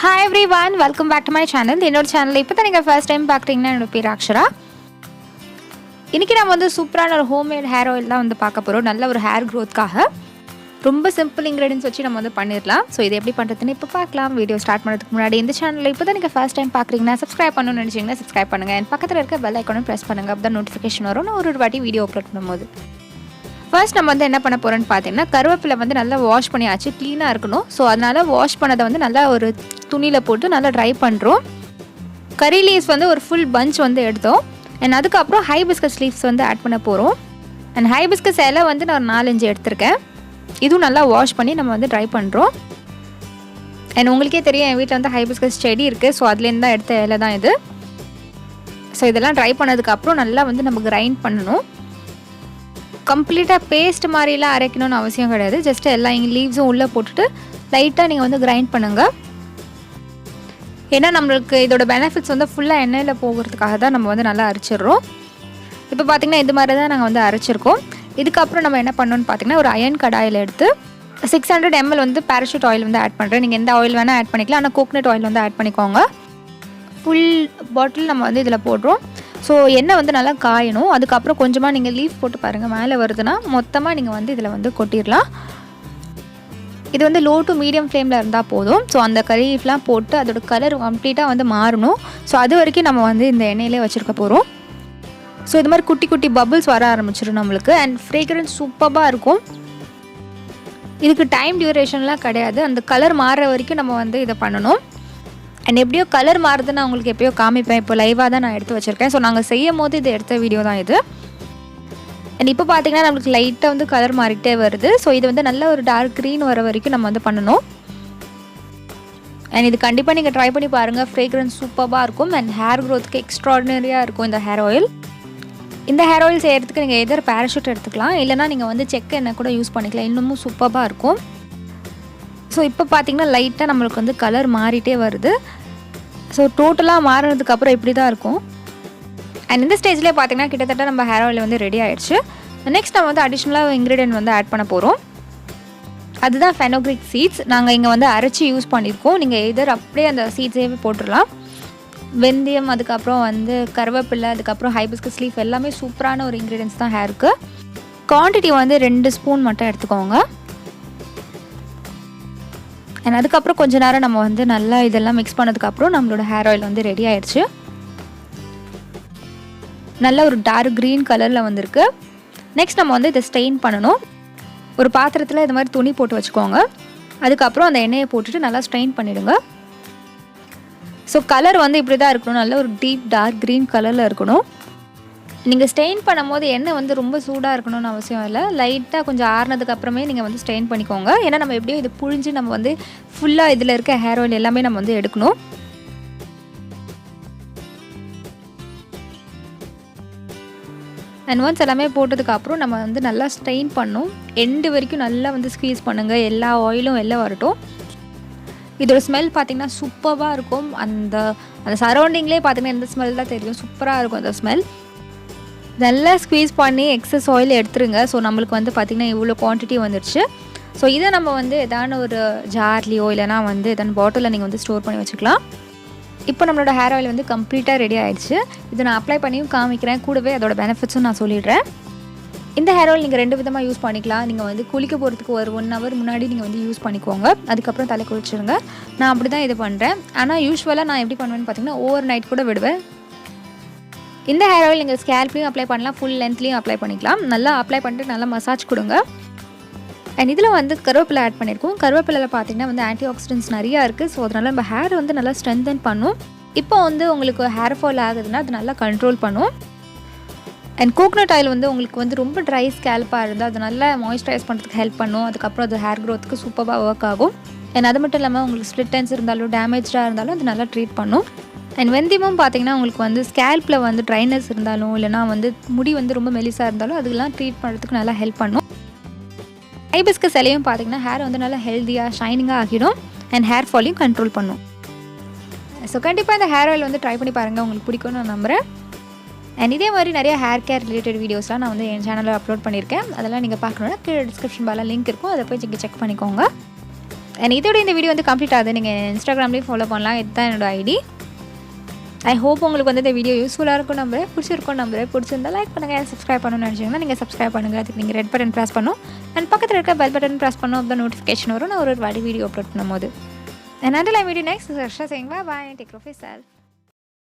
Hi everyone, welcome back to my channel. என்னோட channel இப்போ தான் நீங்கள் ஃபர்ஸ்ட் டைம் பார்க்குறீங்கன்னா என்னோட பேர் அக்ஷரா. இன்றைக்கி நம்ம வந்து சூப்பரான ஒரு ஹோம்மேட் ஹேர் ஆயில் தான் வந்து பார்க்க போகிறோம். நல்ல ஒரு ஹேர் க்ரோத்க்காக ரொம்ப சிம்பிள் இன்க்ரீடியன்ஸ் வச்சு நம்ம வந்து பண்ணிடலாம். ஸோ இது எப்படி பண்ணுறதுன்னு இப்போ பார்க்கலாம். வீடியோ ஸ்டார்ட் பண்ணுறதுக்கு முன்னாடி இந்த சேனலில் இப்போ தான் நீங்கள் ஃபர்ஸ்ட் டைம் பார்க்குறீங்கன்னா சப்ஸ்கிரைப் பண்ணணும்னு நினச்சிங்கன்னா சப்ஸ்கிரைப் பண்ணுங்கள். என் பக்கத்தில் இருக்க பெல் ஐக்கானும் ப்ரெஸ் பண்ணுங்கள். அப்போ தான் நோட்டிஃபிகேஷன் வரும் நான் ஒரு வாட்டி வீடியோ அப்லோட் பண்ணும்போது. ஃபர்ஸ்ட் நம்ம வந்து என்ன பண்ண போகிறோன்னு பார்த்தீங்கன்னா கருவேப்பிலை வந்து நல்லா வாஷ் பண்ணியாச்சு, க்ளீனாக இருக்கணும். ஸோ அதனால் வாஷ் பண்ணதை வந்து நல்லா ஒரு துணியில் போட்டு நல்லா ட்ரை பண்ணுறோம். கறி லீவ்ஸ் வந்து ஒரு ஃபுல் பஞ்ச் வந்து எடுத்தோம். அண்ட் அதுக்கப்புறம் ஹைபிஸ்கஸ் லீவ்ஸ் வந்து ஆட் பண்ண போகிறோம். அண்ட் ஹைபிஸ்கஸ் இலை வந்து நான் 4-5 எடுத்திருக்கேன். இதுவும் நல்லா வாஷ் பண்ணி நம்ம வந்து ட்ரை பண்ணுறோம். அண்ட் உங்களுக்கே தெரியும் என் வீட்டில் வந்து ஹைபிஸ்கஸ் செடி இருக்குது. ஸோ அதுலேருந்து தான் எடுத்த இலை தான் இது. ஸோ இதெல்லாம் ட்ரை பண்ணதுக்கப்புறம் நல்லா வந்து நம்ம கிரைண்ட் பண்ணணும். கம்ப்ளீட்டாக பேஸ்ட் மாதிரிலாம் அரைக்கணும்னு அவசியம் கிடையாது. ஜஸ்ட் எல்லா லீவ்ஸும் உள்ளே போட்டுட்டு லைட்டாக நீங்கள் வந்து கிரைண்ட் பண்ணுங்கள். ஏன்னா நம்மளுக்கு இதோட பெனிஃபிட்ஸ் வந்து ஃபுல்லாக எண்ணெயில் போகிறதுக்காக தான் நம்ம வந்து நல்லா அரைச்சிடுறோம். இப்போ பார்த்திங்கன்னா இது மாதிரி தான் நாங்கள் வந்து அரைச்சிருக்கோம். இதுக்கப்புறம் நம்ம என்ன பண்ணணும்னு பார்த்திங்கன்னா ஒரு அயன் கடாயில் எடுத்து 600 ml வந்து பேராஷூட் ஆயில் வந்து ஆட் பண்ணுறேன். நீங்கள் எந்த ஆயில் வேணால் ஆட் பண்ணிக்கலாம், ஆனால் கோகனட் ஆயில் வந்து ஆட் பண்ணிக்கோங்க. ஃபுல் பாட்டில் நம்ம வந்து இதில் போடுறோம். ஸோ எண்ணெய் வந்து நல்லா காயணும். அதுக்கப்புறம் கொஞ்சமாக நீங்கள் லீஃப் போட்டு பாருங்கள், மேலே வருதுன்னா மொத்தமாக நீங்கள் வந்து இதில் வந்து கொட்டிடலாம். இது வந்து லோ டு மீடியம் ஃப்ளேமில் இருந்தால் போதும். ஸோ அந்த கறி லீஃப்லாம் போட்டு அதோட கலர் கம்ப்ளீட்டாக வந்து மாறணும். ஸோ அது வரைக்கும் நம்ம வந்து இந்த எண்ணெயிலே வச்சுருக்க போகிறோம். ஸோ இது மாதிரி குட்டி குட்டி பபிள்ஸ் வர ஆரம்பிச்சிடும் நம்மளுக்கு. அண்ட் ஃப்ரேக்ரன்ஸ் சூப்பராக இருக்கும். இதுக்கு டைம் டியூரேஷன்லாம் கிடையாது. அந்த கலர் மாறுற வரைக்கும் நம்ம வந்து இதை பண்ணணும். அண்ட் எப்படியோ கலர் மாறுதுன்னு நான் உங்களுக்கு எப்படியோ காமிப்பேன். இப்போ லைவாக தான் நான் எடுத்து வச்சுருக்கேன். ஸோ நாங்கள் செய்யும் போது இது எடுத்த வீடியோ தான் இது. அண்ட் இப்போ பார்த்திங்கன்னா நம்மளுக்கு லைட்டாக வந்து கலர் மாறிக்கிட்டே வருது. ஸோ இது வந்து நல்ல ஒரு டார்க் க்ரீன் வர வரைக்கும் நம்ம வந்து பண்ணணும். அண்ட் இது கண்டிப்பாக நீங்கள் ட்ரை பண்ணி பாருங்கள். ஃப்ரேக்ரன்ஸ் சூப்பராக இருக்கும். அண்ட் ஹேர் க்ரோத்துக்கு எக்ஸ்ட்ராடினரியாக இருக்கும் இந்த ஹேர் ஆயில். இந்த ஹேர் ஆயில் செய்கிறதுக்கு நீங்கள் எதர் பேராஷூட் எடுத்துக்கலாம், இல்லைனா நீங்கள் வந்து செக் எண்ணெய் கூட யூஸ் பண்ணிக்கலாம். இன்னமும் சூப்பராக இருக்கும். ஸோ இப்போ பார்த்திங்கன்னா லைட்டாக நம்மளுக்கு வந்து கலர் மாறிட்டே வருது. ஸோ டோட்டலாக மாறினதுக்கப்புறம் இப்படி தான் இருக்கும். அண்ட் இந்த ஸ்டேஜ்லேயே பார்த்திங்கன்னா கிட்டத்தட்ட நம்ம ஹேர் ஆயில் வந்து ரெடி ஆகிடுச்சு. நெக்ஸ்ட் நம்ம வந்து அடிஷ்னலாக இன்க்ரீடியன்ட் வந்து ஆட் பண்ண போகிறோம். அதுதான் ஃபெனுக்ரிக் சீட்ஸ். நாங்கள் இங்கே வந்து அரைச்சி யூஸ் பண்ணியிருக்கோம். நீங்கள் எதர் அப்படியே அந்த சீட்ஸே போட்டுடலாம். வெந்தயம், அதுக்கப்புறம் வந்து கருவேப்பிலை, அதுக்கப்புறம் ஹைபிஸ்கஸ் லீஃப் எல்லாமே சூப்பரான ஒரு இன்க்ரீடியன்ஸ் தான் ஹேருக்கு. குவான்டிட்டி வந்து 2 ஸ்பூன் மட்டும் எடுத்துக்கோங்க. அண்ட் அதுக்கப்புறம் கொஞ்ச நேரம் நம்ம வந்து நல்லா இதெல்லாம் மிக்ஸ் பண்ணதுக்கப்புறம் நம்மளோட ஹேர் ஆயில் வந்து ரெடி ஆயிடுச்சு. நல்ல ஒரு டார்க் க்ரீன் கலரில் வந்திருக்கு. நெக்ஸ்ட் நம்ம வந்து இதை ஸ்டெயின் பண்ணணும். ஒரு பாத்திரத்தில் இது மாதிரி துணி போட்டு வச்சுக்கோங்க. அதுக்கப்புறம் அந்த எண்ணெயை போட்டுட்டு நல்லா ஸ்ட்ரெயின் பண்ணிவிடுங்க. ஸோ கலர் வந்து இப்படி தான் இருக்கணும். நல்ல ஒரு டீப் டார்க் க்ரீன் கலரில் இருக்கணும். நீங்கள் ஸ்டெயின் பண்ணும் போது எண்ணெய் வந்து ரொம்ப சூடாக இருக்கணும்னு அவசியம் இல்லை. லைட்டாக கொஞ்சம் ஆறுனதுக்கு அப்புறமே நீங்கள் வந்து ஸ்டெயின் பண்ணிக்கோங்க. ஏன்னா நம்ம எப்படியும் இது புழிஞ்சு நம்ம வந்து ஃபுல்லாக இதில் இருக்க ஹேர் ஆயில் எல்லாமே நம்ம வந்து எடுக்கணும். அண்ட் ஒன்ஸ் எல்லாமே போட்டதுக்கப்புறம் நம்ம வந்து நல்லா ஸ்டெயின் பண்ணணும். எண்டு வரைக்கும் நல்லா வந்து ஸ்க்வீஸ் பண்ணுங்கள். எல்லா ஆயிலும் வெளில வரட்டும். இதோட ஸ்மெல் பார்த்திங்கன்னா சூப்பராக இருக்கும். அந்த சரௌண்டிங்லேயே பார்த்திங்கன்னா இந்த ஸ்மெல் தான் தெரியும். சூப்பராக இருக்கும் அந்த ஸ்மெல். நல்லா ஸ்க்வீஸ் பண்ணி எக்ஸஸ் ஆயில் எடுத்துருங்க. ஸோ நம்மளுக்கு வந்து பார்த்திங்கன்னா இவ்வளோ குவான்டிட்டி வந்துடுச்சு. ஸோ இதை நம்ம வந்து எதான ஒரு ஜார்லேயோ இல்லைனா வந்து எதான பாட்டிலில் நீங்கள் வந்து ஸ்டோர் பண்ணி வச்சுக்கலாம். இப்போ நம்மளோட ஹேர் ஆயில் வந்து கம்ப்ளீட்டாக ரெடி ஆகிடுச்சு. இதை நான் அப்ளை பண்ணியும் காமிக்கிறேன். கூடவே அதோட பெனிஃபிட்ஸும் நான் சொல்லிடுறேன். இந்த ஹேர் ஆயில் நீங்கள் 2 விதமாக யூஸ் பண்ணிக்கலாம். நீங்கள் வந்து குளிக்க போகிறதுக்கு ஒரு 1 hour முன்னாடி நீங்கள் வந்து யூஸ் பண்ணிக்கோங்க. அதுக்கப்புறம் தலை குளிச்சுருங்க. நான் அப்படி தான் இது பண்ணுறேன். ஆனால் யூஸ்வலாக நான் எப்படி பண்ணுவேன்னு பார்த்தீங்கன்னா ஓவர் நைட் கூட விடுவேன். இந்த ஹேர் ஆயில் நீங்கள் ஸ்கேல்ப்லேயும் அப்ளை பண்ணலாம், ஃபுல் லென்த்லேயும் அப்ளை பண்ணிக்கலாம். நல்லா அப்ளை பண்ணிட்டு நல்லா மசாஜ் கொடுங்க. அண்ட் இதில் வந்து கருவேப்பிலை ஆட் பண்ணியிருக்கோம். கருவேப்பிலையில் பார்த்திங்கன்னா வந்து ஆன்டி ஆக்சிடென்ட்ஸ் நிறையா இருக்குது. ஸோ அதனால் நம்ம ஹேர் வந்து நல்லா ஸ்ட்ரென்தன் பண்ணும். இப்போ வந்து உங்களுக்கு ஹேர் ஃபால் ஆகுதுன்னா அது நல்லா கண்ட்ரோல் பண்ணும். அண்ட் கோகனட் ஆயில் வந்து உங்களுக்கு வந்து ரொம்ப ட்ரை ஸ்கேல்ப்பாக இருந்தால் அது நல்லா மாய்ஸ்சரைஸ் பண்ணுறதுக்கு ஹெல்ப் பண்ணும். அதுக்கப்புறம் அது ஹேர் க்ரோத்துக்கு சூப்பராக ஒர்க் ஆகும். அண்ட் அது மட்டும் இல்லாமல் உங்களுக்கு ஸ்ப்ளிட் எண்ட்ஸ் இருந்தாலும் டேமேஜாக இருந்தாலும் அது நல்லா ட்ரீட் பண்ணும். அண்ட் வெந்தயமும் பார்த்திங்கன்னா உங்களுக்கு வந்து ஸ்கேல்ப்பில் வந்து ட்ரைனஸ் இருந்தாலும் இல்லைனா வந்து முடி வந்து ரொம்ப மெலிசாக இருந்தாலும் அதெல்லாம் ட்ரீட் பண்ணுறதுக்கு நல்லா ஹெல்ப் பண்ணும். ஹைபிஸ்கஸ் இலையும் பார்த்திங்கன்னா ஹேர் வந்து நல்லா ஹெல்த்தியாக ஷைனிங்காக ஆகிடும். அண்ட் ஹேர் ஃபாலையும் கண்ட்ரோல் பண்ணும். ஸோ கண்டிப்பாக இந்த ஹேர் ஆயில் வந்து ட்ரை பண்ணி பாருங்கள். உங்களுக்கு பிடிக்கும்னு நான் நம்புகிறேன். அண்ட் இதே மாதிரி நிறைய ஹேர் கேர் ரிலேட்டட் வீடியோஸ்லாம் நான் வந்து என் சேனலில் அப்லோட் பண்ணியிருக்கேன். அதெல்லாம் நீங்கள் பார்க்கணுன்னா கீழே டிஸ்கிரிப்ஷன் பாரில் லிங்க் இருக்கும். அதை போய் நீங்கள் செக் பண்ணிக்கோங்க. அண்ட் இதோட இந்த வீடியோ வந்து கம்ப்ளீட் ஆகுது. நீங்கள் இன்ஸ்டாகிராம்லேயும் ஃபாலோ பண்ணலாம். இதுதான் என்னோட ஐடி. ஐ ஹோப் உங்களுக்கு வந்து இந்த வீடியோ யூஸ்ஃபுல்லாக இருக்கும் நம்புறேன். பிடிச்சிருக்கும் நம்புறேன். பிடிச்சிருந்தா லைக் பண்ணுங்கள். சப்ஸ்கிரைப் பண்ணணும்னு நினச்சிங்கன்னா நீங்கள் சப்ஸ்கிரைப் பண்ணுங்கள். அதுக்கு நீங்கள் ரெட் பட்டன் ப்ரெஸ் பண்ணணும். அண்ட் பக்கத்தில் இருக்க பெல் பட்டன் ப்ரெஸ் பண்ணணும். அப்போ நோட்டிஃபிகேஷன் வரும் நான் ஒரு வாட்டி வீடியோ அப்லோட் பண்ணும்போது. And until I meet you next, this is Akshara saying bye bye and take care of yourself.